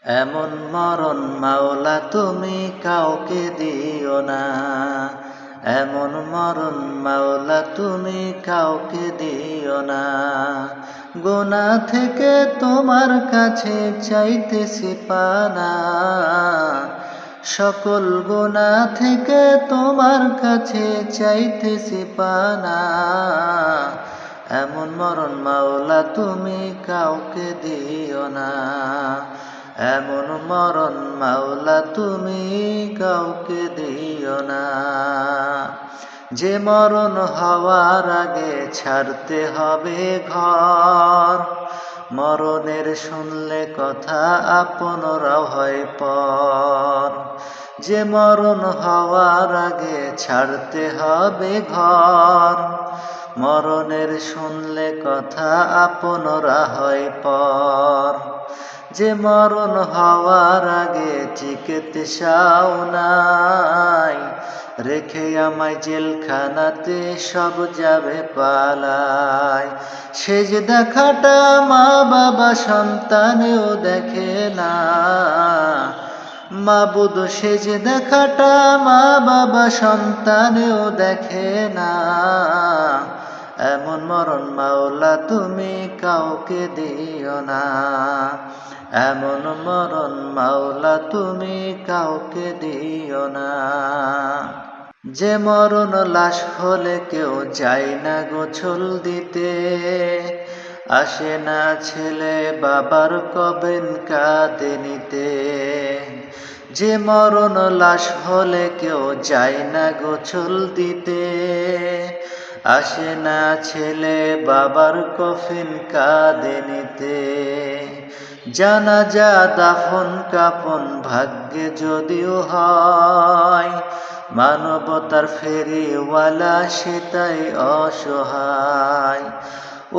এমন মরণ মাওলা তুমি কাউকে দিও না, এমন মরণ মাওলা তুমি কাউকে দিও না। গুনাহ থেকে তোমার কাছে চাইতেছি পানা, সকল গুনাহ থেকে তোমার কাছে চাইতেছি পানা। এমন মরণ মাওলা তুমি কাউকে দিও না, এমন মরণ মাওলা তুমি কাউকে দিও না। যে মরণ হওয়ার আগে ছাড়তে হবে ঘর, মরণের শুনলে কথা আপনরাও হয় পর। যে মরণ হওয়ার আগে ছাড়তে হবে ঘর, মরণের শুনলে কথা আপনরা হয় পর। যে মরণ হওয়ার আগে চিকিৎসাও নাই, রেখে আমায় জেলখানাতে সব যাবে পালায়। সে যে দেখাটা মা বাবা সন্তানেও দেখে না, মাবুদ সে যে দেখাটা মা বাবা সন্তানেও দেখে না। এমন মরণ মাওলা তুমি কাউকে দিও না, এমন মরণ মাওলা তুমি কাউকে দিও না। যে মরণ লাশ হলে কেউ যায় না গোছল দিতে, আসে না ছেলে বাবার কবেন কাঁধে নিতে। যে মরণ লাশ হলে কেউ যায় না গোছল দিতে, আসে না ছেলে বাবার কফিন কাঁধে নিতে। জানাজা দাফন কাফন ভাগ্যে যদিও হয়, মানবতার ফেরিওয়ালা সেটাই অসহায়।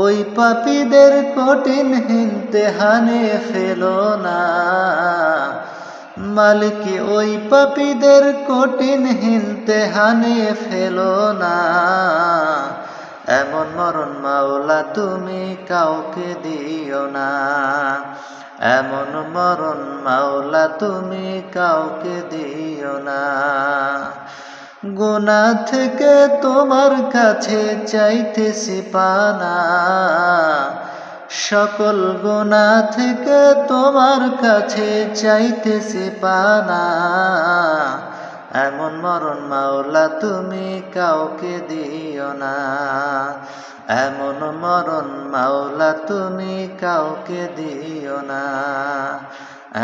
ওই পাপীদের কঠিন ইমতিহানে ফেলো না, মালিক ওই পাপীদের কঠিন ইমতিহানে ফেলো না। এমন মরণ মাওলা তুমি কাউকে দিও না, এমন মরণ মাওলা তুমি কাউকে দিও না। গুনাহ থেকে তোমার কাছে চাইতেছি পানা, সকল গুনাহ থেকে তোমার কাছে চাইতেছি পানা। এমন মরণ মাওলা তুমি কাউকে দিও না, এমন মরণ মাওলা তুমি কাউকে দিও না,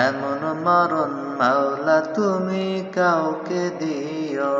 এমন মরণ মাওলা তুমি কাউকে দিও